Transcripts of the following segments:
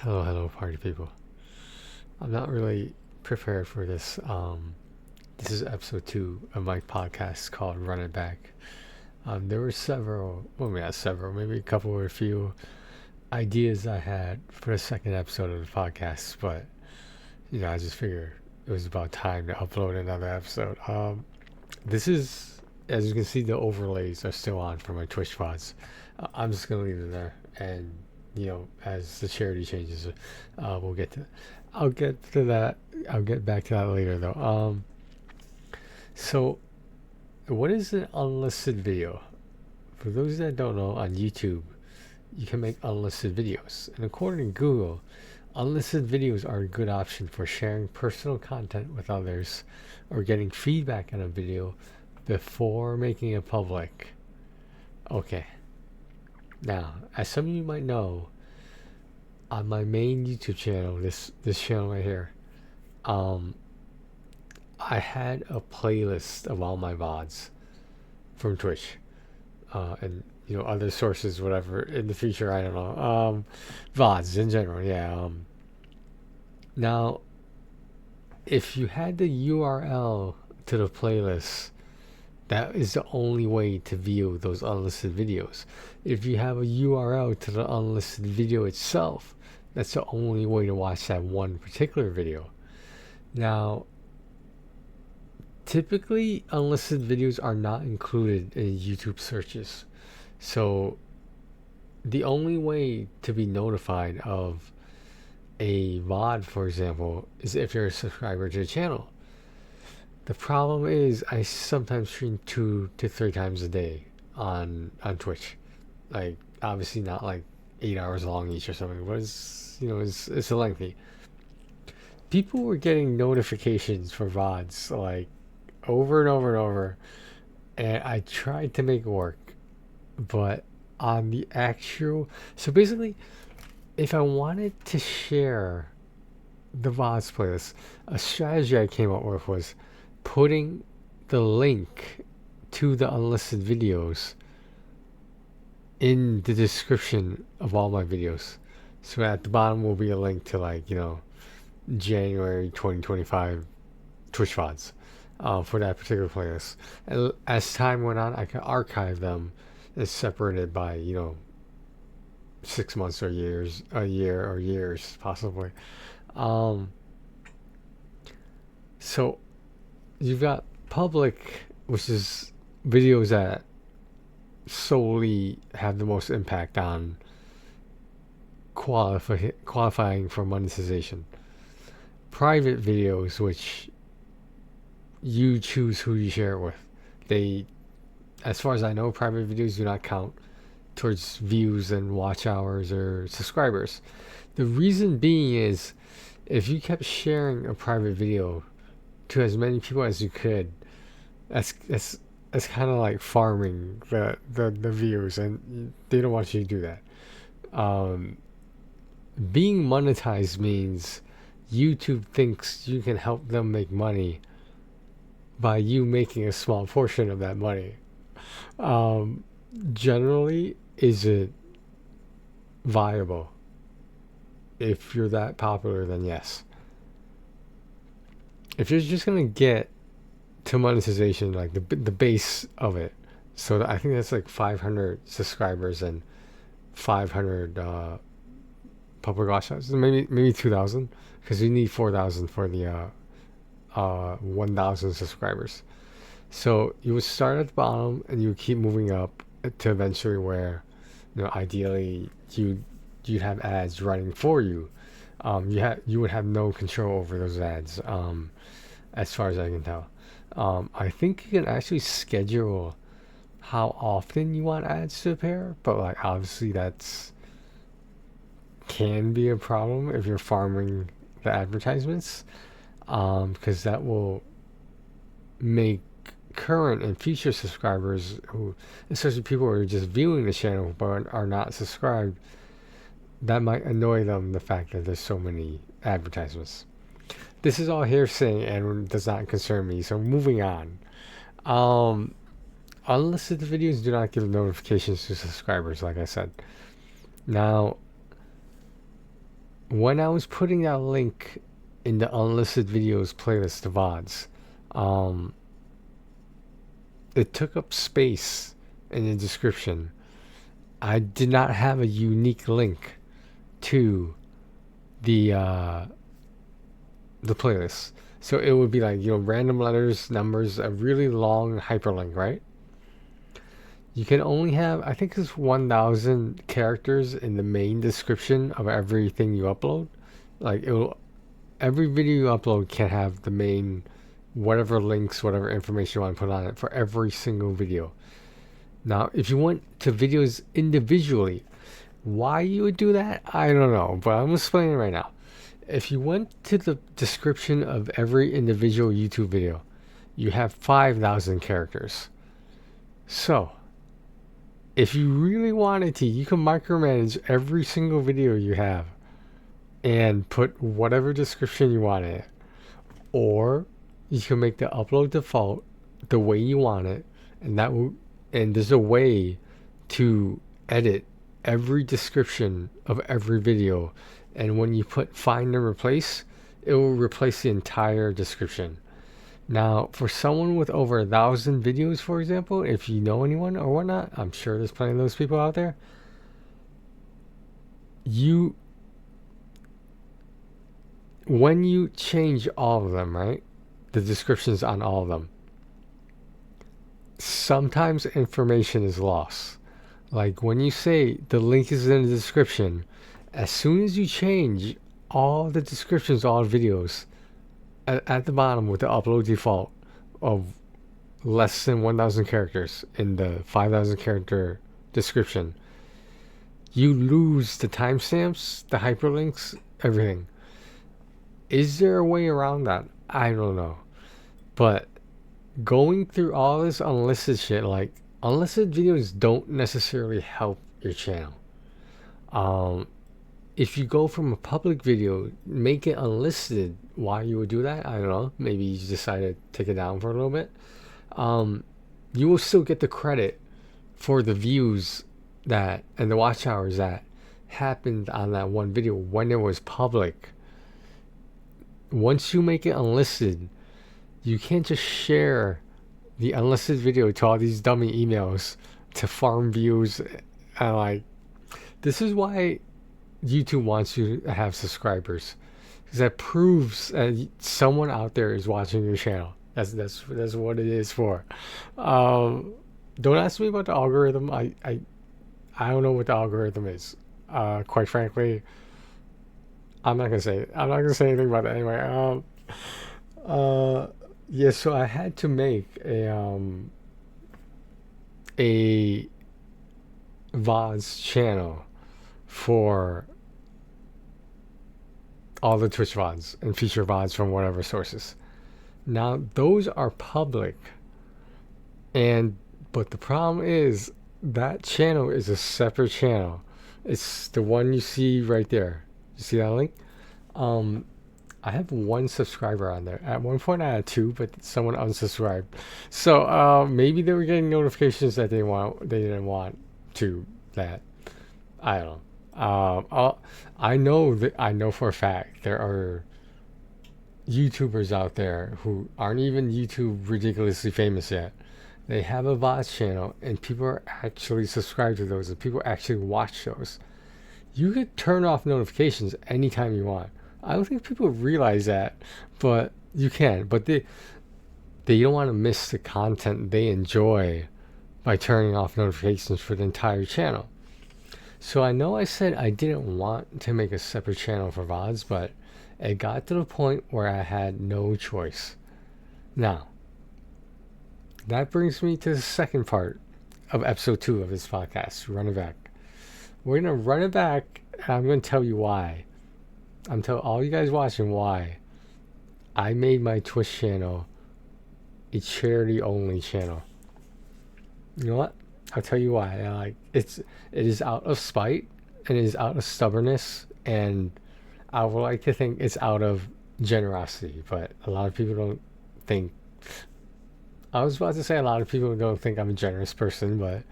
Hello, party people. I'm not really prepared for this. This is episode 2 of my podcast called Run It Back. There were several, maybe a couple or a few ideas I had for the second episode of the podcast, but, I just figured it was about time to upload another episode. This is, as you can see, the overlays are still on for my Twitch VODs. I'm just going to leave it there, and as the charity changes, we'll get to. I'll get to that. I'll get back to that later, though. So, what is an unlisted video? For those that don't know, on YouTube, you can make unlisted videos, and according to Google, unlisted videos are a good option for sharing personal content with others or getting feedback on a video before making it public. Okay. Now, as some of you might know, on my main YouTube channel, this channel right here, I had a playlist of all my VODs from Twitch, and other sources, whatever. In the future, I don't know. VODs in general, yeah. Now, if you had the URL to the playlist, that is the only way to view those unlisted videos. If you have a URL to the unlisted video itself, that's the only way to watch that one particular video. Now, typically, unlisted videos are not included in YouTube searches. So, the only way to be notified of a VOD, for example, is if you're a subscriber to the channel. The problem is I sometimes stream 2 to 3 times a day on Twitch. Like, obviously not like 8 hours long each or something, but it's lengthy. People were getting notifications for VODs like over and over and over, and I tried to make it work, but on the actual, so basically, if I wanted to share the VODs playlist, a strategy I came up with was putting the link to the unlisted videos in the description of all my videos. So at the bottom will be a link to January 2025 Twitch VODs for that particular playlist. And as time went on, I could archive them and separate it by 6 months or years, a year or years possibly. So you've got public, which is videos that solely have the most impact on qualifying for monetization. Private videos, which you choose who you share it with. As far as I know, private videos do not count towards views and watch hours or subscribers. The reason being is, if you kept sharing a private video to as many people as you could, that's kind of like farming the views, and they don't want you to do that. Being monetized means YouTube thinks you can help them make money by you making a small portion of that money. Generally, is it viable? If you're that popular, then yes. If you're just gonna get to monetization, like the base of it, so I think that's like 500 subscribers and 500 public watch hours, maybe 2,000, because you need 4,000 for the 1,000 subscribers. So you would start at the bottom and you would keep moving up to eventually where, ideally you'd have ads running for you. You would have no control over those ads, as far as I can tell. I think you can actually schedule how often you want ads to appear, but like obviously that's can be a problem if you're farming the advertisements, because that will make current and future subscribers, who, especially people who are just viewing the channel but are not subscribed, that might annoy them, the fact that there's so many advertisements. This is all hearsay and does not concern me, so moving on. Unlisted videos do not give notifications to subscribers, like I said. Now, when I was putting that link in the unlisted videos playlist, the VODs, um, it took up space in the description. I did not have a unique link to the playlist. So it would be like, random letters, numbers, a really long hyperlink, right? You can only have, I think it's 1,000 characters in the main description of everything you upload. Like every video you upload can have the main, whatever links, whatever information you want to put on it for every single video. Now, if you went to videos individually, why you would do that, I don't know, but I'm explaining right now. If you went to the description of every individual YouTube video, you have 5,000 characters. So, if you really wanted to, you can micromanage every single video you have and put whatever description you want in it. Or you can make the upload default the way you want it, and there's a way to edit every description of every video, and when you put find and replace, it will replace the entire description. Now, for someone with over 1,000 videos, for example, if you know anyone or whatnot, I'm sure there's plenty of those people out there. When you change all of them, right? The descriptions on all of them, sometimes information is lost. Like when you say the link is in the description, as soon as you change all the descriptions, all the videos, at the bottom with the upload default of less than 1,000 characters in the 5,000 character description, you lose the timestamps, the hyperlinks, everything. Is there a way around that? I don't know. But going through all this unlisted shit, like unlisted videos don't necessarily help your channel. If you go from a public video, make it unlisted, why you would do that, I don't know. Maybe you decided to take it down for a little bit. You will still get the credit for the views that and the watch hours that happened on that one video when it was public. Once you make it unlisted, you can't just share the unlisted video to all these dummy emails to farm views. And like, this is why YouTube wants you to have subscribers, because that proves that someone out there is watching your channel. That's what it is for. Don't ask me about the algorithm. I don't know what the algorithm is. Quite frankly, I'm not gonna say anything about it anyway. Yeah, so I had to make a VODs channel for all the Twitch VODs and feature VODs from whatever sources. Now those are public, but the problem is that channel is a separate channel. It's the one you see right there. You see that link? I have one subscriber on there. At one point I had two, but someone unsubscribed. So maybe they were getting notifications that they didn't want to that. I don't know. I know for a fact there are YouTubers out there who aren't even YouTube ridiculously famous yet. They have a VOD channel and people are actually subscribed to those and people actually watch those. You could turn off notifications anytime you want. I don't think people realize that, but you can. But they don't want to miss the content they enjoy by turning off notifications for the entire channel. So I know I said I didn't want to make a separate channel for VODs, but it got to the point where I had no choice. Now, that brings me to the second part of episode 2 of this podcast, Run It Back. We're going to run it back, and I'm going to tell you why. I'm telling all you guys watching why I made my Twitch channel a charity-only channel. You know what? I'll tell you why. It is out of spite, and it is out of stubbornness, and I would like to think it's out of generosity, but a lot of people don't think. I was about to say a lot of people don't think I'm a generous person, but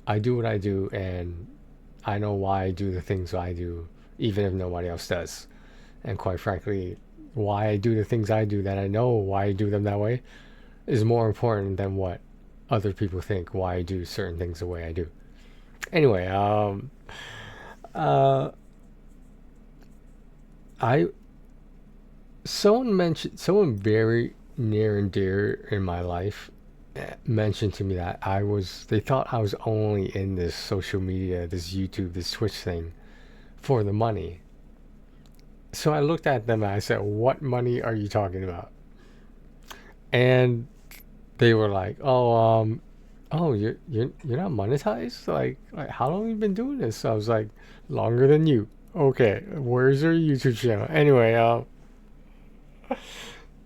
I do what I do, and I know why I do the things I do even if nobody else does. And quite frankly, why I do the things I do, that I know why I do them that way, is more important than what other people think why I do certain things the way I do. Anyway, uh, I someone very near and dear in my life mentioned to me that they thought I was only in this social media, this YouTube, this Twitch thing for the money. So I looked at them and I said, "What money are you talking about?" And they were like, "Oh, you're not monetized? Like how long have you been doing this?" So I was like, "Longer than you." Okay, where's your YouTube channel? Anyway, yeah.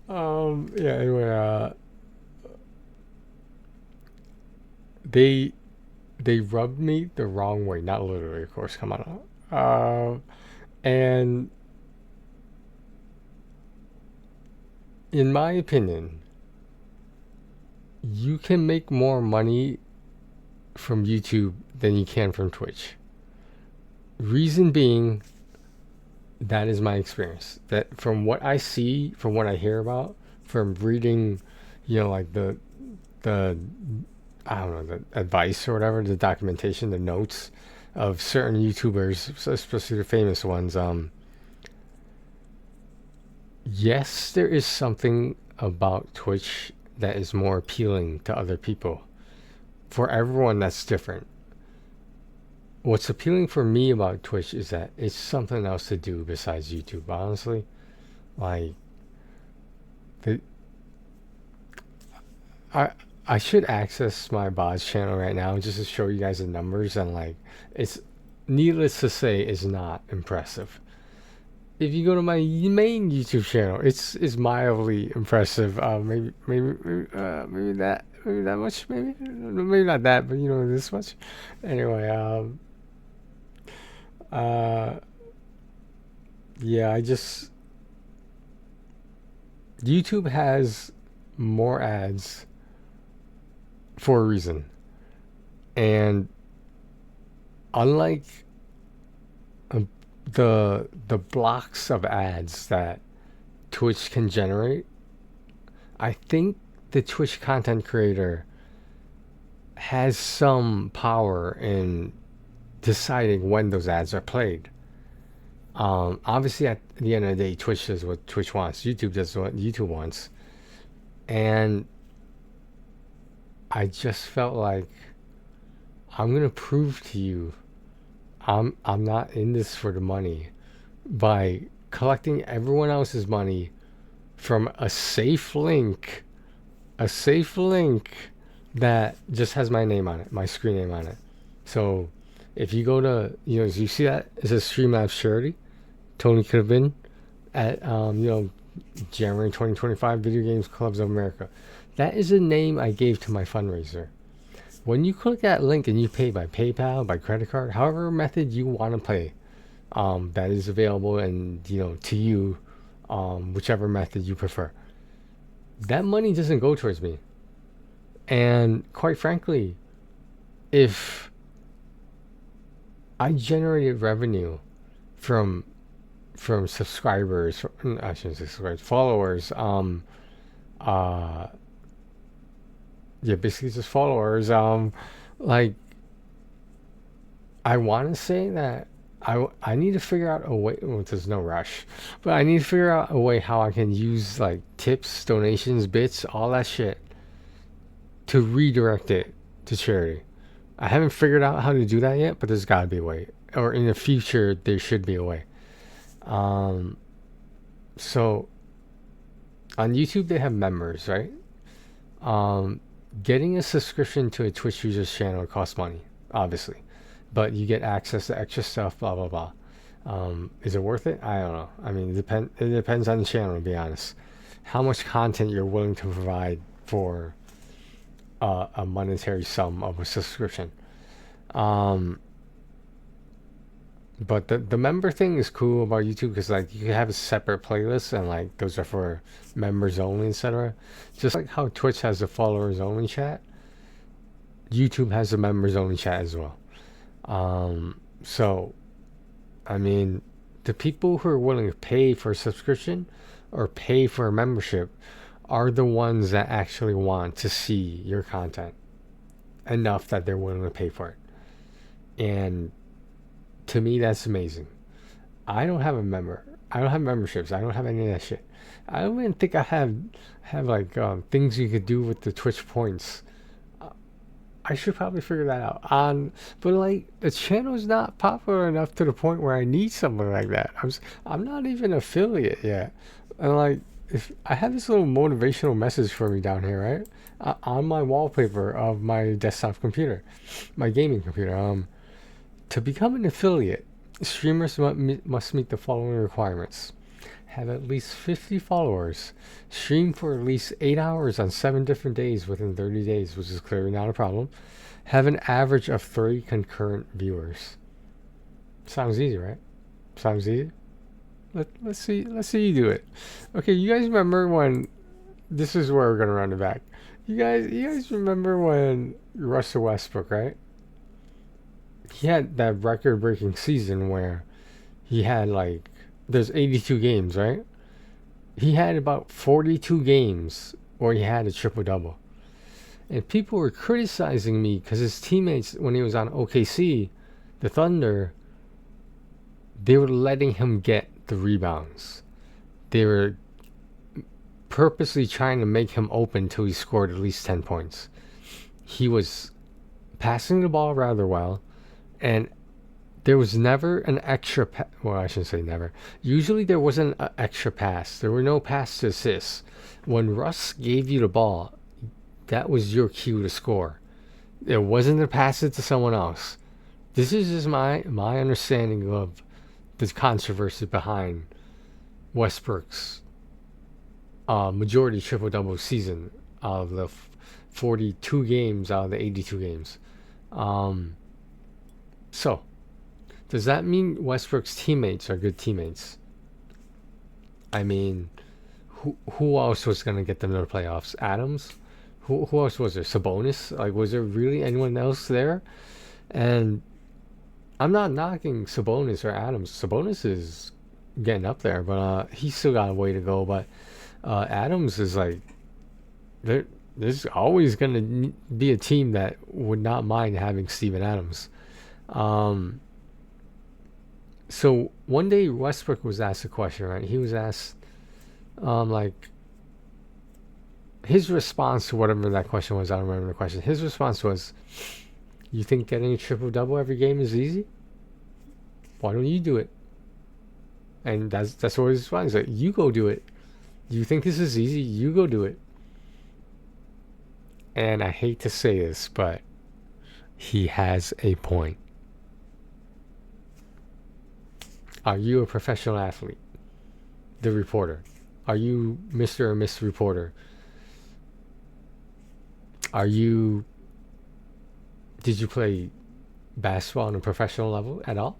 Anyway, they they rubbed me the wrong way. Not literally, of course. Come on. And in my opinion, you can make more money from YouTube than you can from Twitch. Reason being, that is my experience. That from what I see, from what I hear about, from reading, like the I don't know, the advice or whatever, the documentation, the notes of certain YouTubers, especially the famous ones. Yes, there is something about Twitch that is more appealing to other people. For everyone, that's different. What's appealing for me about Twitch is that it's something else to do besides YouTube, honestly. Like, the, I, I should access my VODs channel right now just to show you guys the numbers, and like, it's needless to say, is not impressive. If you go to my main YouTube channel, it's mildly impressive. Maybe that much, maybe not that, but this much. Anyway, uh, yeah, YouTube has more ads for a reason, and unlike uh, the blocks of ads that Twitch can generate, I think the Twitch content creator has some power in deciding when those ads are played. Obviously, at the end of the day, Twitch does what Twitch wants. YouTube does what YouTube wants. And I just felt like I'm gonna prove to you I'm not in this for the money by collecting everyone else's money from a safe link that just has my name on it, my screen name on it. So if you go to, you see that it says Streamlabs Charity, TonyCouldveBeen at January 2025 Video Games Clubs of America. That is a name I gave to my fundraiser. When you click that link and you pay by PayPal, by credit card, however method you want to pay, that is available, and to you, whichever method you prefer. That money doesn't go towards me. And quite frankly, if I generated revenue from subscribers, I shouldn't say subscribers, followers, yeah, basically just followers, like, I want to say that I need to figure out a way. Well, there's no rush, but I need to figure out a way how I can use like tips, donations, bits, all that shit to redirect it to charity. I haven't figured out how to do that yet, but there's got to be a way. Or in the future, there should be a way. So on YouTube, they have members, right? Getting a subscription to a Twitch user's channel costs money, obviously, but you get access to extra stuff, blah blah blah. Is it worth it? I don't know. I mean, it depends on the channel, to be honest. How much content you're willing to provide for a monetary sum of a subscription. But the member thing is cool about YouTube, because like you can have a separate playlist, and like those are for members only, etc. Just like how Twitch has a followers only chat, YouTube has a members only chat as well. So I mean, The people who are willing to pay for a subscription or pay for a membership are the ones that actually want to see your content enough that they're willing to pay for it. And to me, that's amazing. I don't have a member. I don't have memberships. I don't have any of that shit. I don't even think I have like things you could do with the Twitch points. I should probably figure that out. But like the channel is not popular enough to the point where I need something like that. I'm not even affiliate yet, and like if I have this little motivational message for me down here, right, on my wallpaper of my desktop computer, my gaming computer. To become an affiliate, streamers must meet the following requirements: have at least 50 followers, stream for at least 8 hours on 7 different days within 30 days, which is clearly not a problem, have an average of 3 concurrent viewers. Sounds easy, right? Sounds easy? Let's see you do it. Okay, you guys remember when, this is where we're going to run it back. You guys remember when Russell Westbrook, right? He had that record-breaking season where he had like, there's 82 games, right? He had about 42 games where he had a triple-double. And people were criticizing me because his teammates, when he was on OKC, the Thunder, they were letting him get the rebounds. They were purposely trying to make him open till he scored at least 10 points. He was passing the ball rather well, and there was never an extra well, I shouldn't say never. Usually there wasn't an extra pass. There were no pass to assists. When Russ gave you the ball, that was your cue to score. It wasn't to pass it to someone else. This is just my understanding of the controversy behind Westbrook's majority triple-double season of the 42 games out of the 82 games. So, does that mean Westbrook's teammates are good teammates? I mean, who else was going to get them to the playoffs? Adams? Who else was there? Sabonis? Like, was there really anyone else there? And I'm not knocking Sabonis or Adams. Sabonis is getting up there, but he's still got a way to go. But Adams is like, there's always going to be a team that would not mind having Steven Adams. So one day Westbrook was asked a question, right? He was asked, like, his response to whatever that question was, I don't remember the question. His response was, you think getting a triple-double every game is easy? Why don't you do it? And that's what his response is. Like, you go do it. You think this is easy? You go do it. And I hate to say this, but he has a point. Are you a professional athlete? The reporter. Are you Mr. or Miss Reporter? Did you play basketball on a professional level at all?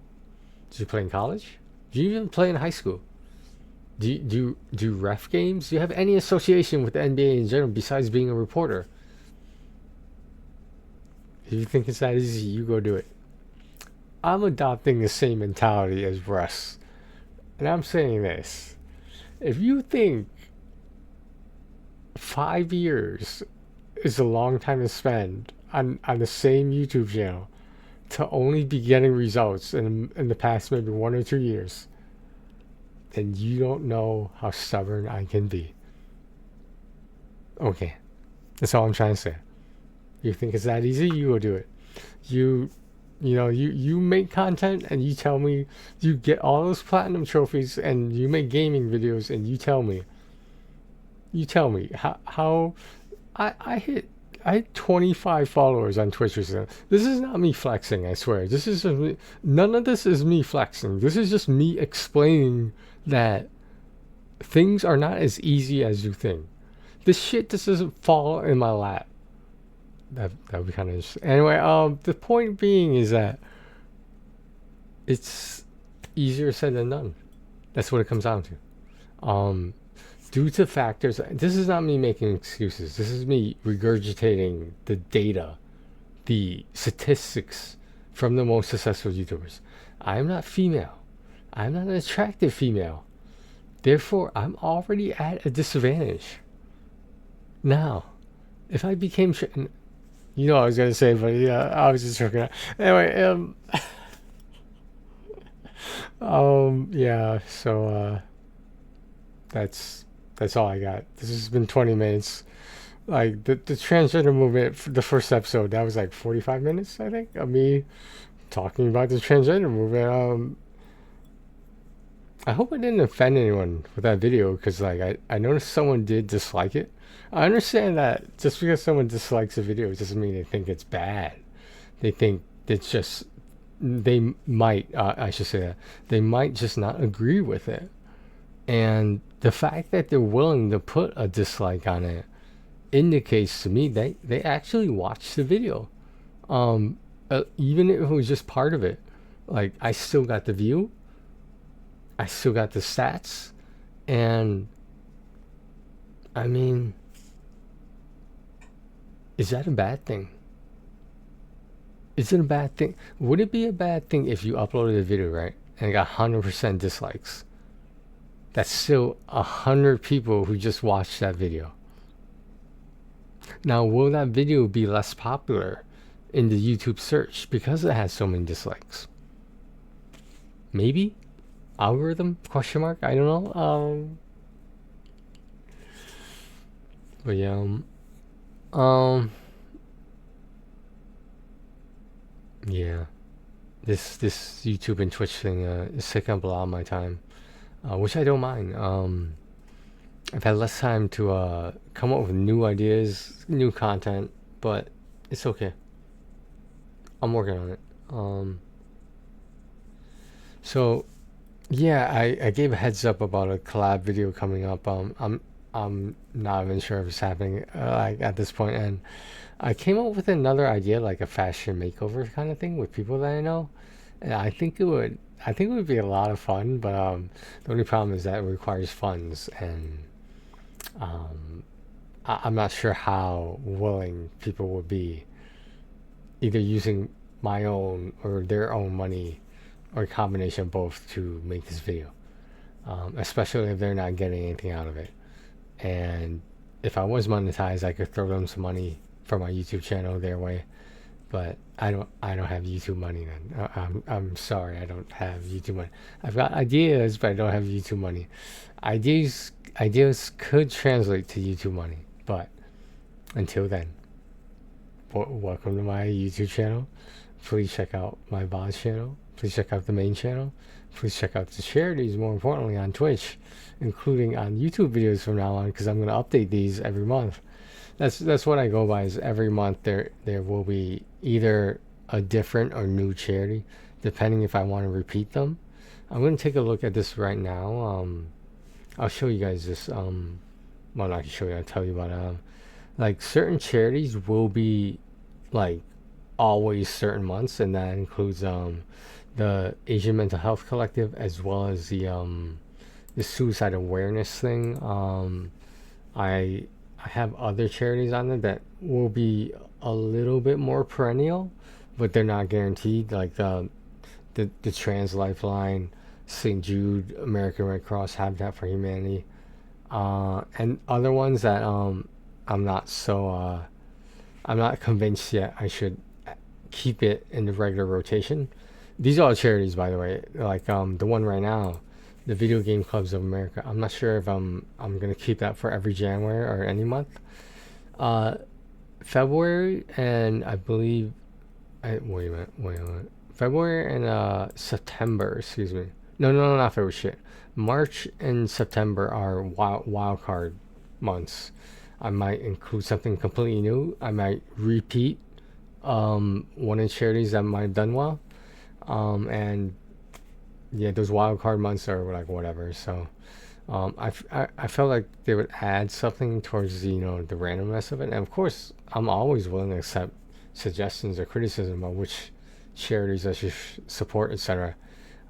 Did you play in college? Did you even play in high school? Do you ref games? Do you have any association with the NBA in general besides being a reporter? If you think it's that easy, you go do it. I'm adopting the same mentality as Russ. And I'm saying this. If you think 5 years is a long time to spend on the same YouTube channel to only be getting results in the past maybe 1 or 2 years, then you don't know how stubborn I can be. Okay. That's all I'm trying to say. You think it's that easy? You go do it. You make content and you tell me you get all those platinum trophies and you make gaming videos and you tell me how I hit 25 followers on Twitch recently. This is not me flexing, I swear. None of this is me flexing. This is just me explaining that things are not as easy as you think. This shit just doesn't fall in my lap. That would be kind of interesting. Anyway, the point being is that it's easier said than done. That's what it comes down to. Due to factors, this is not me making excuses. This is me regurgitating the data, the statistics from the most successful YouTubers. I am not female. I'm not an attractive female. Therefore, I'm already at a disadvantage. Now, if I became, you know what I was gonna say, but yeah, I was just joking. Anyway, yeah. So that's all I got. This has been 20 minutes. Like the transgender movement, the first episode, that was like 45 minutes, I think, of me talking about the transgender movement. I hope I didn't offend anyone with that video, because like I noticed someone did dislike it. I understand that just because someone dislikes a video doesn't mean they think it's bad. They think it's just, they might, I should say that, they might just not agree with it. And the fact that they're willing to put a dislike on it indicates to me they actually watched the video. Even if it was just part of it. Like, I still got the view, I still got the stats, and I mean, is that a bad thing? Is it a bad thing? Would it be a bad thing if you uploaded a video, right, and it got 100% dislikes? That's still 100 people who just watched that video. Now, will that video be less popular in the YouTube search because it has so many dislikes? Maybe? Algorithm? Question mark? I don't know. But yeah. Yeah. This YouTube and Twitch thing is taking up a lot of my time, which I don't mind. I've had less time to come up with new ideas, new content, but it's okay. I'm working on it. So yeah, I gave a heads up about a collab video coming up. I'm not even sure if it's happening like at this point, and I came up with another idea, like a fashion makeover kind of thing with people that I know, and I think it would be a lot of fun. But the only problem is that it requires funds, and I'm not sure how willing people would be, either using my own or their own money, or a combination of both, to make this video. Especially if they're not getting anything out of it. And if I was monetized, I could throw them some money for my YouTube channel their way. But I don't have YouTube money then. I'm sorry, I don't have YouTube money. I've got ideas, but I don't have YouTube money. Ideas could translate to YouTube money, but until then, welcome to my YouTube channel. Please check out my VODs channel. Please check out the main channel. Please check out the charities, more importantly, on Twitch, including on YouTube videos from now on, because I'm going to update these every month. That's what I go by, is every month there will be either a different or new charity, depending if I want to repeat them. I'm going to take a look at this right now. I'll show you guys this. Well, not to show you, I'll tell you about like, certain charities will be like always certain months, and that includes the Asian Mental Health Collective, as well as the suicide awareness thing. I have other charities on there that will be a little bit more perennial, but they're not guaranteed, like the Trans Lifeline, St. Jude, American Red Cross, Habitat for Humanity, and other ones that I'm not convinced yet I should keep it in the regular rotation. These are all charities, by the way. Like the one right now, the Video Game Clubs of America. I'm not sure if I'm gonna keep that for every January or any month. February and I believe, wait a minute. February and September. Excuse me. No, not February. Shit. March and September are wild card months. I might include something completely new. I might repeat one of the charities that might have done well. And yeah, those wild card months are like whatever. So I felt like they would add something towards the randomness of it. And of course, I'm always willing to accept suggestions or criticism about which charities I should support, etc.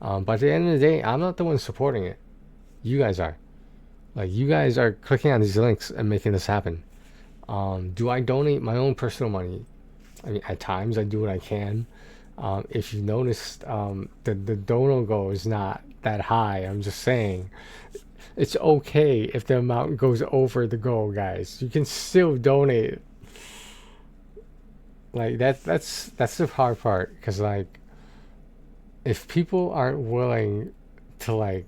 But at the end of the day, I'm not the one supporting it. You guys are. Like, you guys are clicking on these links and making this happen. Do I donate my own personal money? I mean, at times I do what I can. If you noticed, the donor goal is not that high. I'm just saying it's okay if the amount goes over the goal, guys. You can still donate. Like that's the hard part, because like if people aren't willing to like,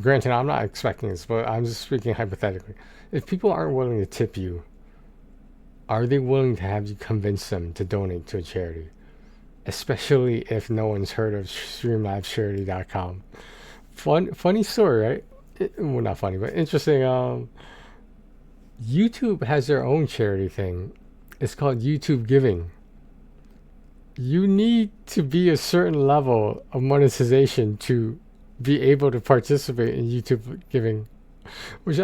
granted, I'm not expecting this, but I'm just speaking hypothetically. If people aren't willing to tip you, are they willing to have you convince them to donate to a charity? Especially if no one's heard of StreamLabCharity.com. Funny story, right? Well, not funny, but interesting. YouTube has their own charity thing. It's called YouTube Giving. You need to be a certain level of monetization to be able to participate in YouTube Giving, which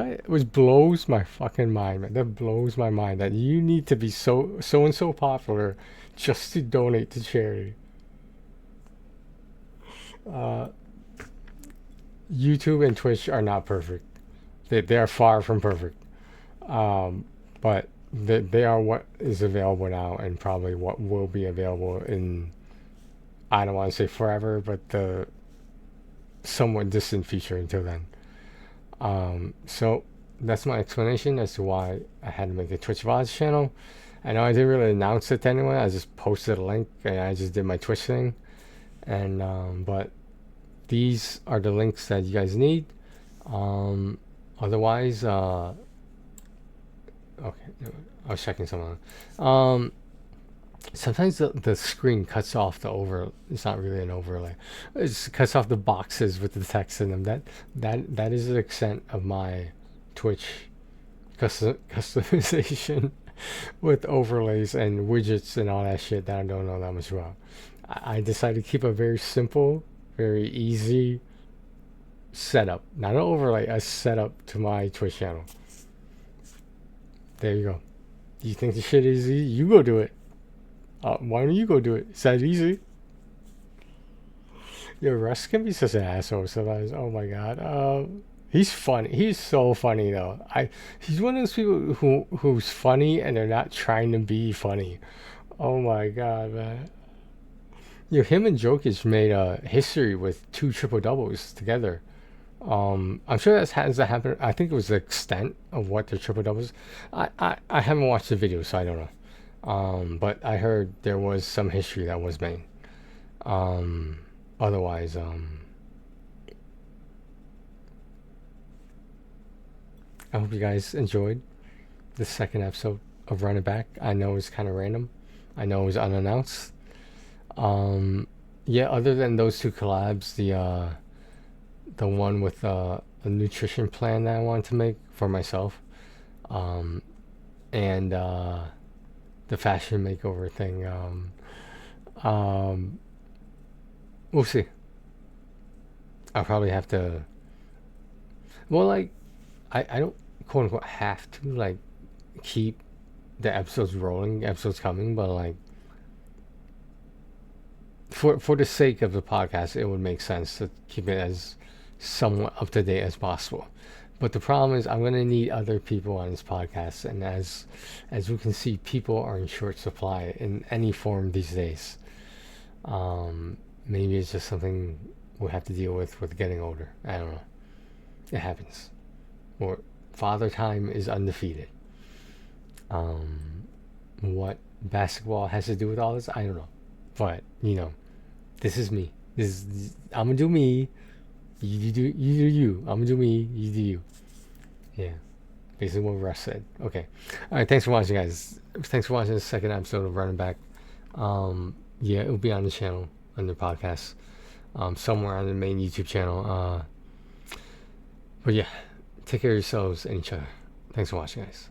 blows my fucking mind, man. That blows my mind that you need to be so and so popular just to donate to charity. Uh, YouTube and Twitch are not perfect. They are far from perfect. But they are what is available now, and probably what will be available in, I don't want to say forever, but the somewhat distant future until then. So that's my explanation as to why I had to make a Twitch VODs channel. I know I didn't really announce it to anyone. I just posted a link and I just did my Twitch thing. And but these are the links that you guys need. Otherwise, okay, I was checking someone. Sometimes the screen cuts off the over. It's not really an overlay. It just cuts off the boxes with the text in them. That is the extent of my Twitch customization with overlays and widgets and all that shit that I don't know that much about. I decided to keep a very simple, very easy setup, not an overlay, a setup to my Twitch channel. There you go. You think the shit is easy? You go do it. Why don't you go do it? It's that easy. Yo, Russ can be such an asshole sometimes. Oh my god. He's funny. He's so funny though. He's one of those people who's funny and they're not trying to be funny. Oh my god, man. Yo, him and Jokic made a history with 2 triple doubles together. I'm sure that has to happen. I think it was the extent of what the triple doubles. I haven't watched the video, so I don't know. But I heard there was some history that was made. Otherwise, I hope you guys enjoyed the second episode of Run It Back. I know it's kind of random. I know it was unannounced. Yeah, other than those 2 collabs, the one with a nutrition plan that I wanted to make for myself, and the fashion makeover thing. We'll see. I'll probably have to. Well, like, I don't quote unquote have to like keep the episodes rolling, episodes coming, but like for the sake of the podcast, it would make sense to keep it as somewhat up to date as possible. But the problem is I'm gonna need other people on this podcast, and as we can see, people are in short supply in any form these days. Maybe it's just something we'll have to deal with getting older. I don't know. It happens. Or father time is undefeated. What basketball has to do with all this, I don't know. But this is me. I'm gonna do me. You do you. I'm gonna do me. You do you. Yeah. Basically what Russ said. Okay. All right. Thanks for watching, guys. Thanks for watching the second episode of Running Back. Yeah, it'll be on the channel under podcasts, somewhere on the main YouTube channel. But yeah, take care of yourselves and each other. Thanks for watching, guys.